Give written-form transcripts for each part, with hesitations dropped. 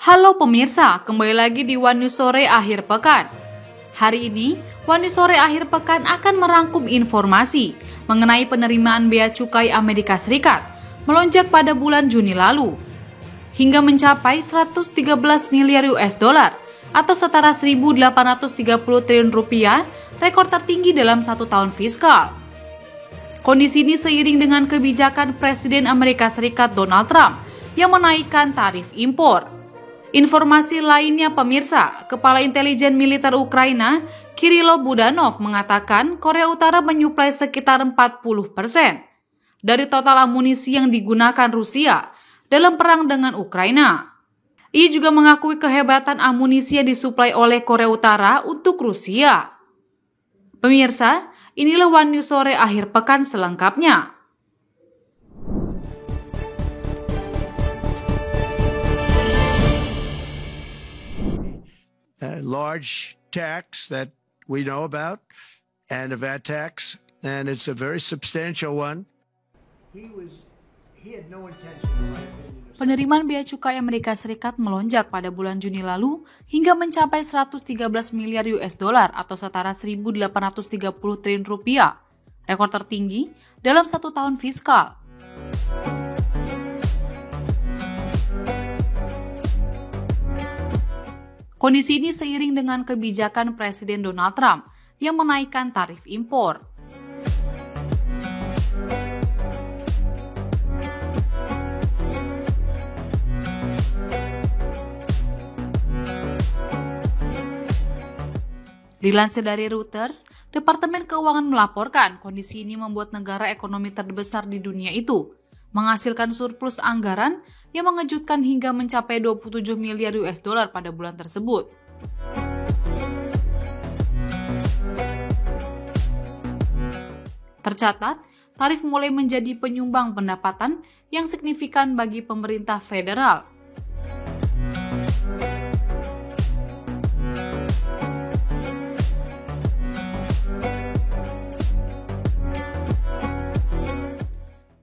Halo pemirsa, kembali lagi di One News Sore Akhir Pekan. Hari ini, One News Sore Akhir Pekan akan merangkum informasi mengenai penerimaan bea cukai Amerika Serikat melonjak pada bulan Juni lalu hingga mencapai 113 miliar US dollar atau setara 1.830 triliun rupiah, rekor tertinggi dalam satu tahun fiskal. Kondisi ini seiring dengan kebijakan Presiden Amerika Serikat Donald Trump yang menaikkan tarif impor. Informasi lainnya pemirsa, Kepala Intelijen Militer Ukraina, Kirilo Budanov mengatakan Korea Utara menyuplai sekitar 40% dari total amunisi yang digunakan Rusia dalam perang dengan Ukraina. Ia juga mengakui kehebatan amunisi yang disuplai oleh Korea Utara untuk Rusia. Pemirsa, inilah One News Sore Akhir Pekan selengkapnya. Large tax that we know about, and a VAT tax, and it's a very substantial one. He had no intention, in my opinion. Penerimaan bea cukai Amerika Serikat melonjak pada bulan Juni lalu hingga mencapai 113 miliar US dollar atau setara 1.830 triliun rupiah, rekor tertinggi dalam satu tahun fiskal. Kondisi ini seiring dengan kebijakan Presiden Donald Trump yang menaikkan tarif impor. Dilansir dari Reuters, Departemen Keuangan melaporkan kondisi ini membuat negara ekonomi terbesar di dunia itu menghasilkan surplus anggaran yang mengejutkan hingga mencapai 27 miliar US dollar pada bulan tersebut. Tercatat, tarif mulai menjadi penyumbang pendapatan yang signifikan bagi pemerintah federal.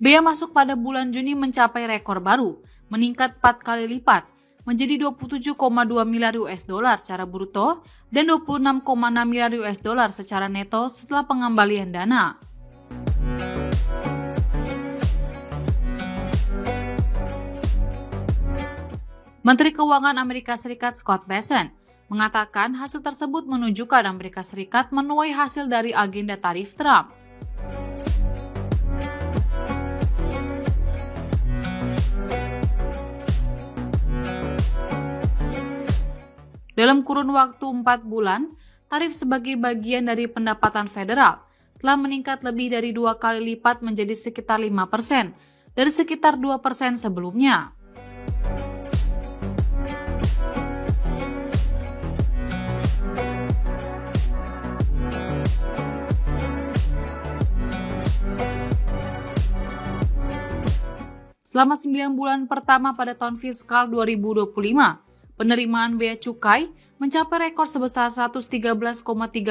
Bea masuk pada bulan Juni mencapai rekor baru, meningkat 4 kali lipat, menjadi 27,2 miliar US dollar secara bruto dan 26,6 miliar US dollar secara neto setelah pengembalian dana. Menteri Keuangan Amerika Serikat Scott Bessent mengatakan hasil tersebut menunjukkan Amerika Serikat menuai hasil dari agenda tarif Trump. Dalam kurun waktu 4 bulan, tarif sebagai bagian dari pendapatan federal telah meningkat lebih dari 2 kali lipat menjadi sekitar 5% dari sekitar 2% sebelumnya. Selama 9 bulan pertama pada tahun fiskal 2025, penerimaan bea cukai mencapai rekor sebesar 113,3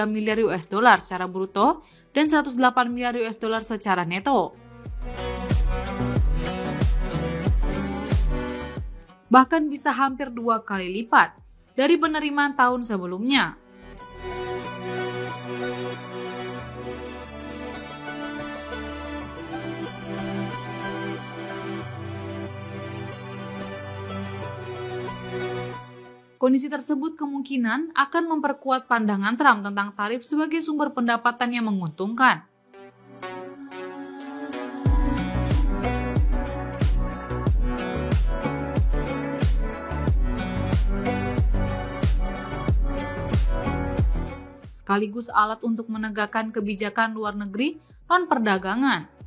miliar US dollar secara bruto dan 108 miliar US dollar secara neto. Bahkan bisa hampir 2 kali lipat dari penerimaan tahun sebelumnya. Kondisi tersebut kemungkinan akan memperkuat pandangan Trump tentang tarif sebagai sumber pendapatan yang menguntungkan. Sekaligus alat untuk menegakkan kebijakan luar negeri non-perdagangan.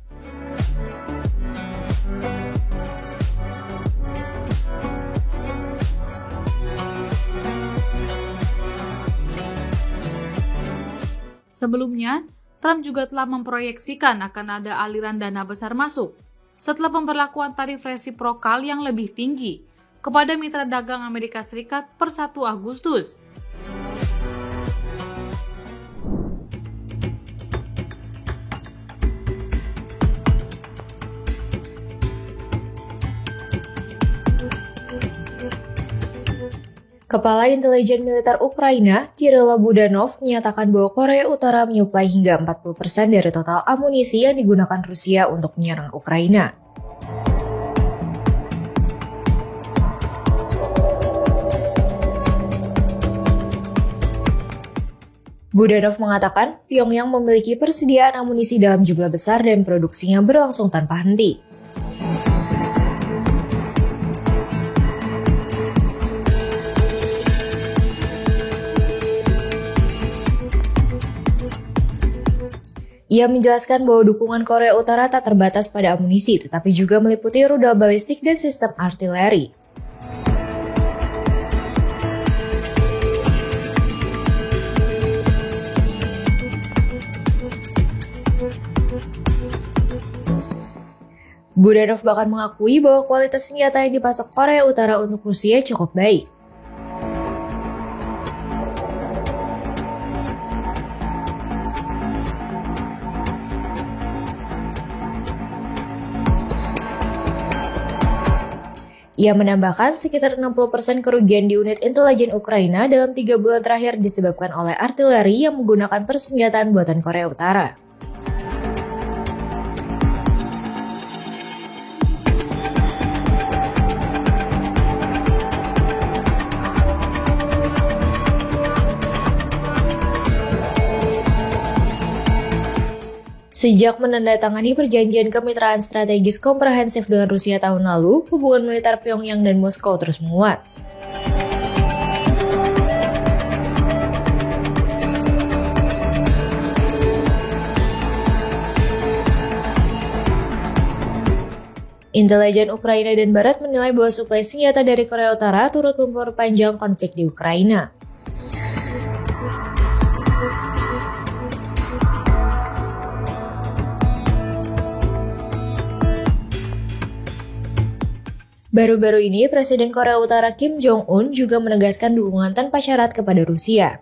Sebelumnya, Trump juga telah memproyeksikan akan ada aliran dana besar masuk setelah pemberlakuan tarif resiprokal yang lebih tinggi kepada mitra dagang Amerika Serikat per 1 Agustus. Kepala Intelijen Militer Ukraina, Kirilo Budanov, menyatakan bahwa Korea Utara menyuplai hingga 40% dari total amunisi yang digunakan Rusia untuk menyerang Ukraina. Budanov mengatakan, Pyongyang memiliki persediaan amunisi dalam jumlah besar dan produksinya berlangsung tanpa henti. Ia menjelaskan bahwa dukungan Korea Utara tak terbatas pada amunisi, tetapi juga meliputi rudal balistik dan sistem artileri. Budanov bahkan mengakui bahwa kualitas senjata yang dipasok Korea Utara untuk Rusia cukup baik. Ia menambahkan sekitar 60% kerugian di unit intelijen Ukraina dalam 3 bulan terakhir disebabkan oleh artileri yang menggunakan persenjataan buatan Korea Utara. Sejak menandatangani perjanjian kemitraan strategis komprehensif dengan Rusia tahun lalu, hubungan militer Pyongyang dan Moskow terus menguat. Intelijen Ukraina dan Barat menilai bahwa suplai senjata dari Korea Utara turut memperpanjang konflik di Ukraina. Baru-baru ini, Presiden Korea Utara Kim Jong-un juga menegaskan dukungan tanpa syarat kepada Rusia.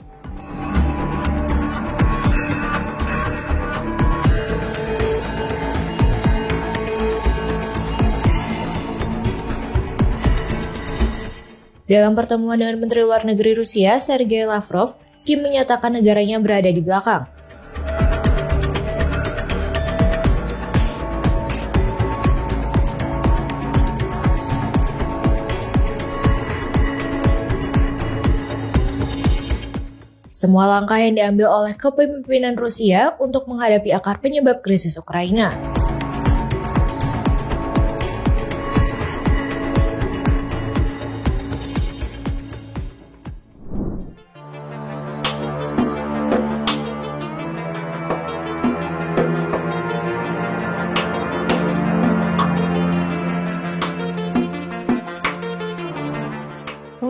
Dalam pertemuan dengan Menteri Luar Negeri Rusia, Sergei Lavrov, Kim menyatakan negaranya berada di belakang. Semua langkah yang diambil oleh kepemimpinan Rusia untuk menghadapi akar penyebab krisis Ukraina.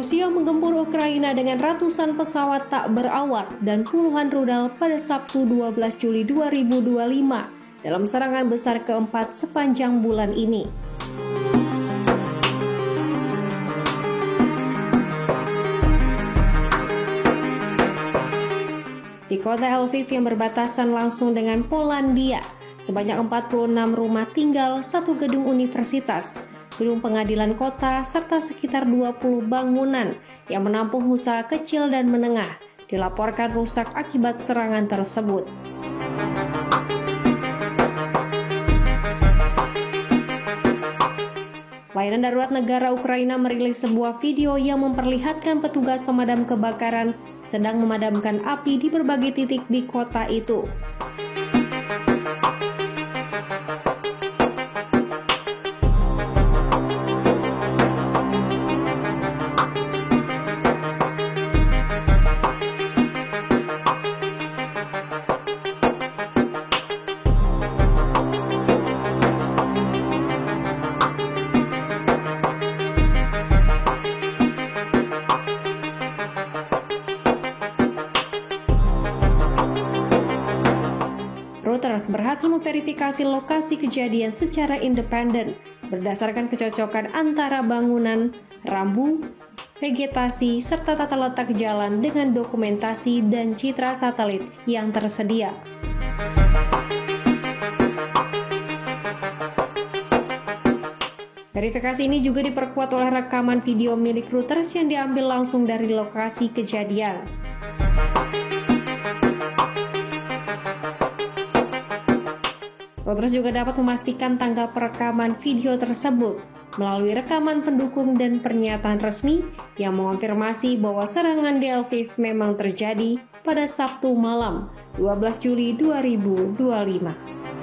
Rusia menggempur Ukraina dengan ratusan pesawat tak berawak dan puluhan rudal pada Sabtu 12 Juli 2025 dalam serangan besar keempat sepanjang bulan ini. Di kota Lviv yang berbatasan langsung dengan Polandia, sebanyak 46 rumah tinggal, 1 gedung universitas, gedung pengadilan kota, serta sekitar 20 bangunan yang menampung usaha kecil dan menengah dilaporkan rusak akibat serangan tersebut. Layanan Darurat Negara Ukraina merilis sebuah video yang memperlihatkan petugas pemadam kebakaran sedang memadamkan api di berbagai titik di kota itu. Reuters berhasil memverifikasi lokasi kejadian secara independen berdasarkan kecocokan antara bangunan, rambu, vegetasi, serta tata letak jalan dengan dokumentasi dan citra satelit yang tersedia. Verifikasi ini juga diperkuat oleh rekaman video milik Reuters yang diambil langsung dari lokasi kejadian. Reuters juga dapat memastikan tanggal perekaman video tersebut melalui rekaman pendukung dan pernyataan resmi yang mengonfirmasi bahwa serangan di Lviv memang terjadi pada Sabtu malam, 12 Juli 2025.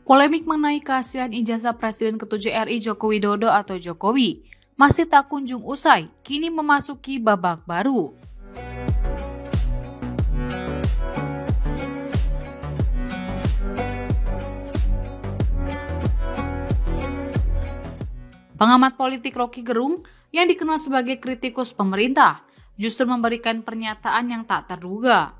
Polemik mengenai kehasilan ijazah Presiden ke-7 RI Joko Widodo atau Jokowi masih tak kunjung usai, kini memasuki babak baru. Pengamat politik Rocky Gerung yang dikenal sebagai kritikus pemerintah justru memberikan pernyataan yang tak terduga.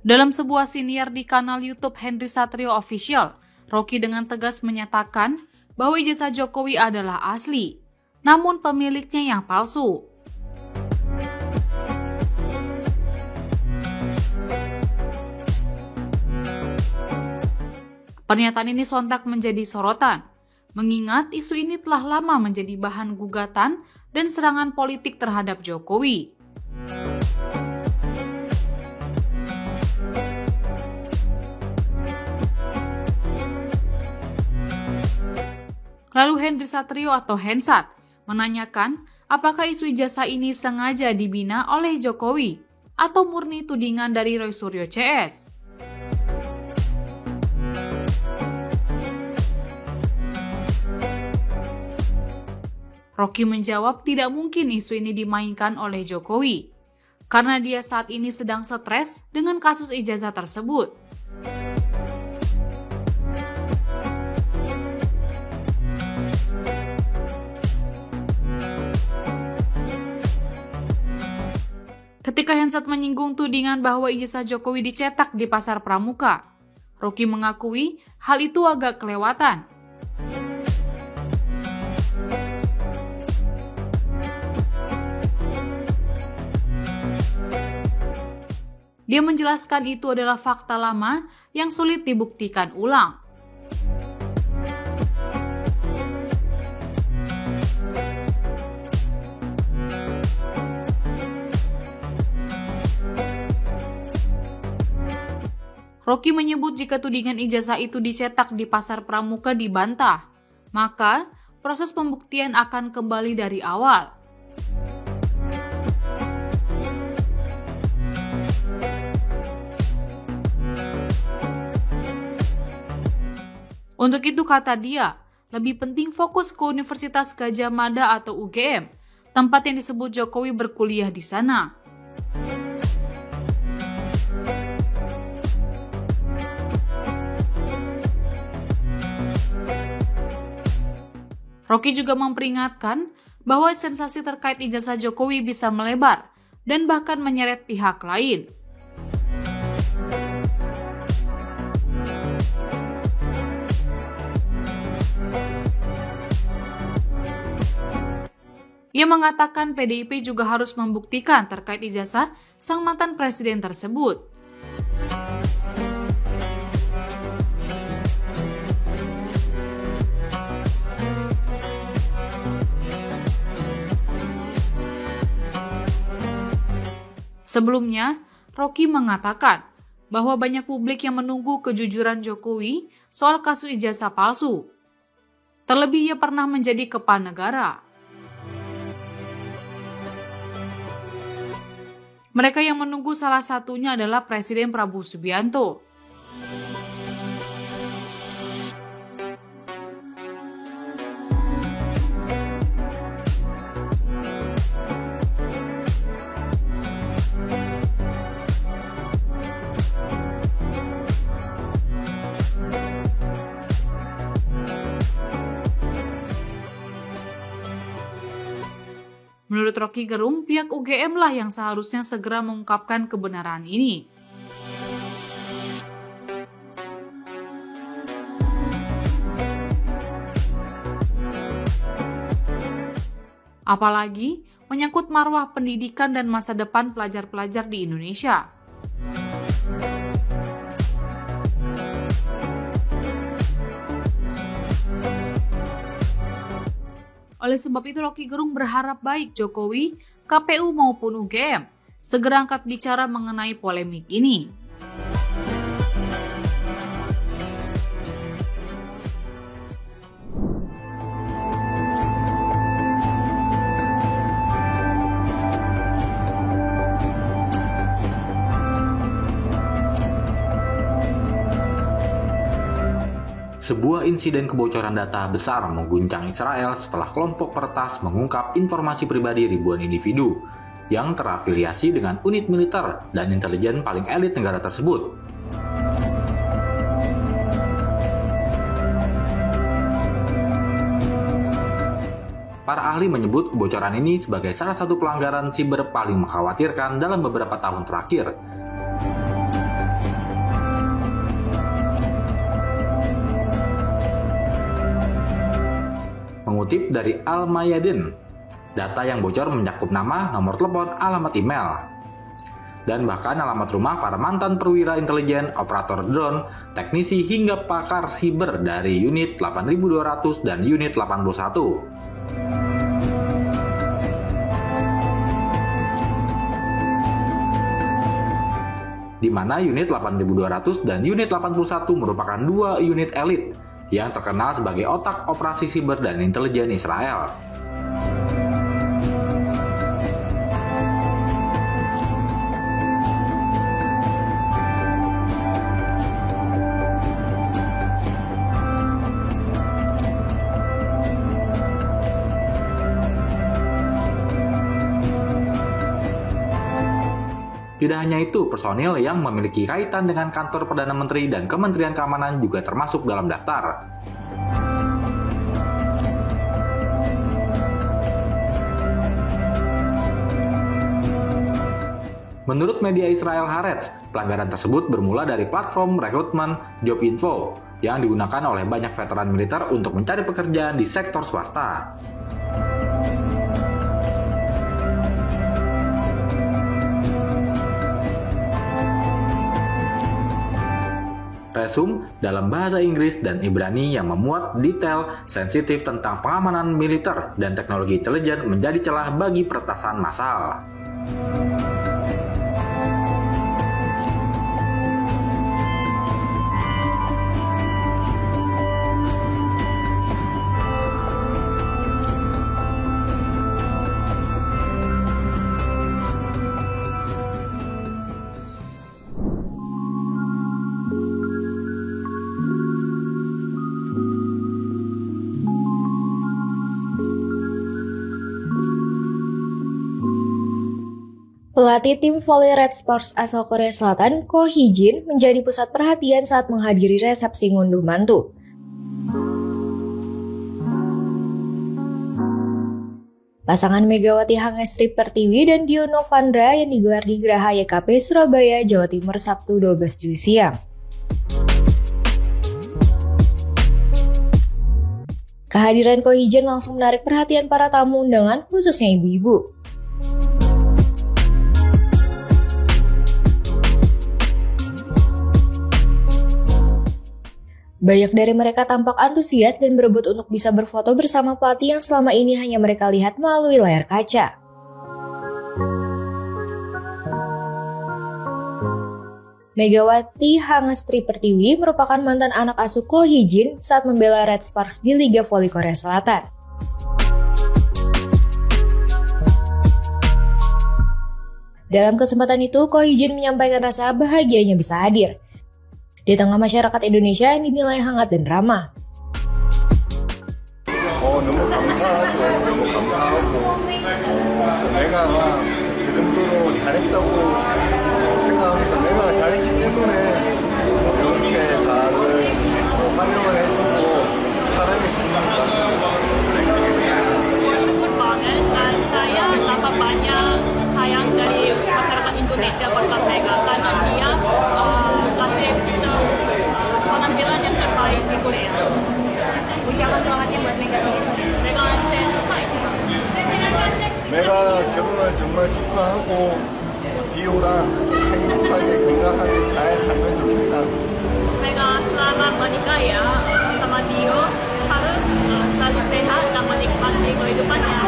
Dalam sebuah siniar di kanal YouTube Henry Satrio Official, Rocky dengan tegas menyatakan bahwa ijazah Jokowi adalah asli, namun pemiliknya yang palsu. Pernyataan ini sontak menjadi sorotan, mengingat isu ini telah lama menjadi bahan gugatan dan serangan politik terhadap Jokowi. Lalu Henry Satrio atau Hensat menanyakan apakah isu ijazah ini sengaja dibina oleh Jokowi atau murni tudingan dari Roy Suryo CS. Rocky menjawab tidak mungkin isu ini dimainkan oleh Jokowi karena dia saat ini sedang stres dengan kasus ijazah tersebut. Ketika Hensat menyinggung tudingan bahwa ijazah Jokowi dicetak di Pasar Pramuka, Rocky mengakui hal itu agak kelewatan. Dia menjelaskan itu adalah fakta lama yang sulit dibuktikan ulang. Rocky menyebut jika tudingan ijazah itu dicetak di Pasar Pramuka dibantah, maka proses pembuktian akan kembali dari awal. Untuk itu, kata dia, lebih penting fokus ke Universitas Gadjah Mada atau UGM, tempat yang disebut Jokowi berkuliah di sana. Rocky juga memperingatkan bahwa sensasi terkait ijazah Jokowi bisa melebar dan bahkan menyeret pihak lain. Ia mengatakan PDIP juga harus membuktikan terkait ijazah sang mantan presiden tersebut. Sebelumnya, Rocky mengatakan bahwa banyak publik yang menunggu kejujuran Jokowi soal kasus ijazah palsu. Terlebih ia pernah menjadi kepala negara. Mereka yang menunggu salah satunya adalah Presiden Prabowo Subianto. Menurut Rocky Gerung, pihak UGM lah yang seharusnya segera mengungkapkan kebenaran ini. Apalagi menyangkut marwah pendidikan dan masa depan pelajar-pelajar di Indonesia. Oleh sebab itu, Rocky Gerung berharap baik Jokowi, KPU maupun UGM segera angkat bicara mengenai polemik ini. Sebuah insiden kebocoran data besar mengguncang Israel setelah kelompok peretas mengungkap informasi pribadi ribuan individu yang terafiliasi dengan unit militer dan intelijen paling elit negara tersebut. Para ahli menyebut kebocoran ini sebagai salah satu pelanggaran siber paling mengkhawatirkan dalam beberapa tahun terakhir. Mengutip dari Al-Mayadin, data yang bocor mencakup nama, nomor telepon, alamat email, dan bahkan alamat rumah para mantan perwira intelijen, operator drone, teknisi hingga pakar siber dari unit 8200 dan unit 81. Di mana unit 8200 dan unit 81 merupakan dua unit elit yang terkenal sebagai otak operasi siber dan intelijen Israel. Tidak hanya itu, personil yang memiliki kaitan dengan kantor Perdana Menteri dan Kementerian Keamanan juga termasuk dalam daftar. Menurut media Israel Haaretz, pelanggaran tersebut bermula dari platform rekrutmen Jobinfo yang digunakan oleh banyak veteran militer untuk mencari pekerjaan di sektor swasta. Resum dalam bahasa Inggris dan Ibrani yang memuat detail sensitif tentang pengamanan militer dan teknologi intelijen menjadi celah bagi peretasan massal. Pelatih tim voli Red Sparks asal Korea Selatan, Ko Hee-jin, menjadi pusat perhatian saat menghadiri resepsi ngunduh mantu. Pasangan Megawati Hangestri Pertiwi dan Dio Novandra yang digelar di Geraha YKP Surabaya, Jawa Timur Sabtu 12 Juli siang. Kehadiran Ko Hee-jin langsung menarik perhatian para tamu undangan, khususnya ibu-ibu. Banyak dari mereka tampak antusias dan berebut untuk bisa berfoto bersama pelatih yang selama ini hanya mereka lihat melalui layar kaca. Megawati Hangestri Pertiwi merupakan mantan anak asuh Ko Hee-jin saat membela Red Sparks di Liga Voli Korea Selatan. Dalam kesempatan itu, Ko Hee-jin menyampaikan rasa bahagianya bisa hadir di tengah masyarakat Indonesia yang dinilai hangat dan ramah. 너무 감사하죠. 너무 감사하고 내가 그 정도로 잘했다고 생각합니다. 내가 잘했기 때문에 이렇게 다들 환영을 해주고 사랑해 주는 것 같습니다. syukur banget dan saya 먹고 디오랑 행복하게 건강하게 잘 살면 좋겠다. Mereka selamat menikah ya sama Dio, harus selalu sehat dan menikmati kehidupannya.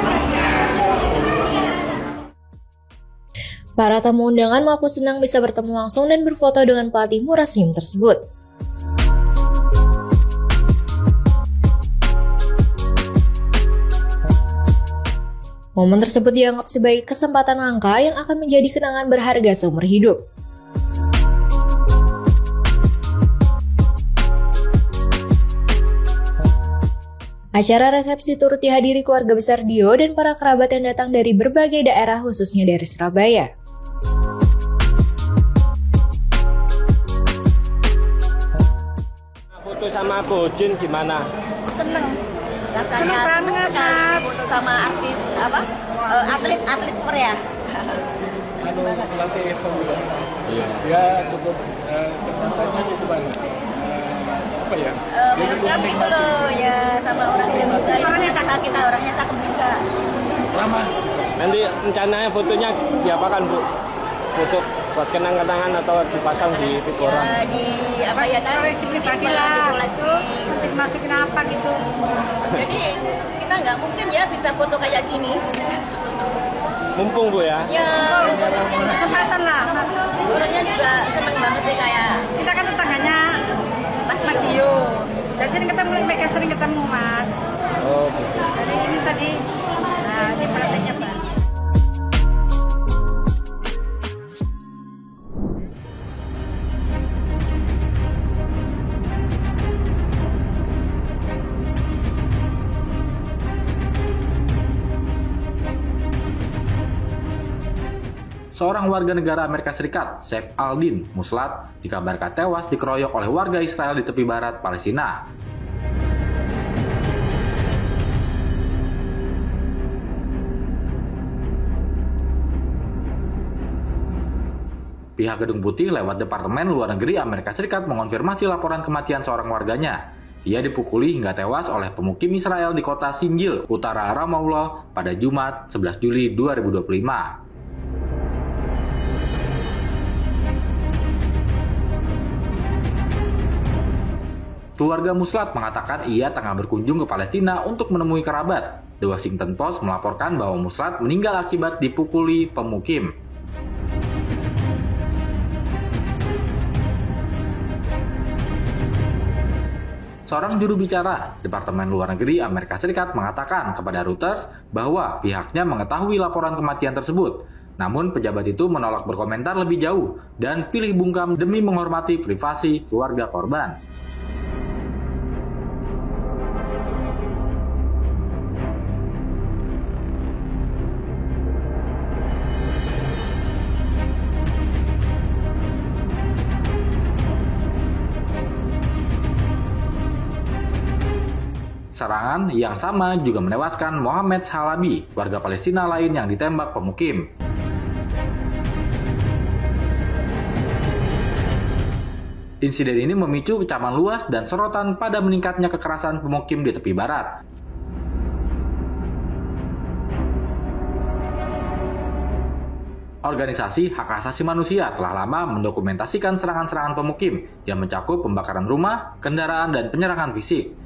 Para tamu undangan mengaku senang bisa bertemu langsung dan berfoto dengan pelatih murah senyum tersebut. Momen tersebut dianggap sebagai kesempatan langka yang akan menjadi kenangan berharga seumur hidup. Acara resepsi turut dihadiri keluarga besar Dio dan para kerabat yang datang dari berbagai daerah khususnya dari Surabaya. Foto sama Bojin gimana? Seneng rasanya, seneng sekali foto sama artis atlet Korea. Pelatih Evo juga. Iya. Dia cukup kenatannya cukup banyak. Apa ya? Kami gitu loh ya sama orang Indonesia ini kita orangnya cakep juga. Ramah. Nanti rencananya fotonya diapakan, Bu? Foto buat kenang-kenangan atau dipasang di Figura? Ya di apa ya kan? Koleksi pribadi lah. Nanti masukin apa gitu. Jadi kita nggak mungkin ya bisa foto kayak gini. Mumpung, Bu ya? Ya, Kesempatan lah, Mas. orangnya juga seneng banget sih kayak. Kita kan tetangganya Mas Dio. Jadi sering ketemu, mereka sering ketemu, Mas. Oh, gitu. Jadi ini tadi, nah ini pelatihnya Pak. Seorang warga negara Amerika Serikat, Saif al-Din Muslat, dikabarkan tewas dikeroyok oleh warga Israel di tepi barat Palestina. Pihak Gedung Putih lewat Departemen Luar Negeri Amerika Serikat mengonfirmasi laporan kematian seorang warganya. Ia dipukuli hingga tewas oleh pemukim Israel di kota Sinjil, utara Ramallah pada Jumat 11 Juli 2025. Keluarga Muslat mengatakan ia tengah berkunjung ke Palestina untuk menemui kerabat. The Washington Post melaporkan bahwa Muslat meninggal akibat dipukuli pemukim. Seorang juru bicara Departemen Luar Negeri Amerika Serikat mengatakan kepada Reuters bahwa pihaknya mengetahui laporan kematian tersebut. Namun pejabat itu menolak berkomentar lebih jauh dan pilih bungkam demi menghormati privasi keluarga korban. Serangan yang sama juga menewaskan Mohamed Shalabi, warga Palestina lain yang ditembak pemukim. Insiden ini memicu kecaman luas dan sorotan pada meningkatnya kekerasan pemukim di tepi barat. Organisasi hak asasi manusia telah lama mendokumentasikan serangan-serangan pemukim yang mencakup pembakaran rumah, kendaraan, dan penyerangan fisik.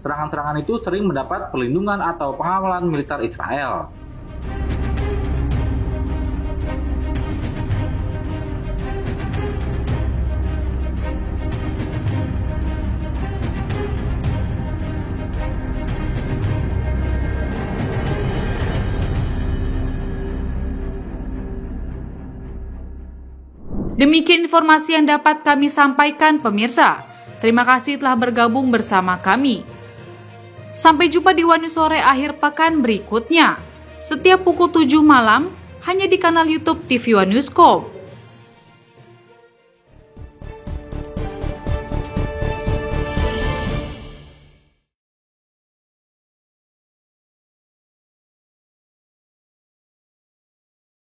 Serangan-serangan itu sering mendapat perlindungan atau pengawalan militer Israel. Demikian informasi yang dapat kami sampaikan pemirsa. Terima kasih telah bergabung bersama kami. Sampai jumpa di One News Sore akhir pekan berikutnya. Setiap pukul 7 malam, hanya di kanal YouTube TV One News.com.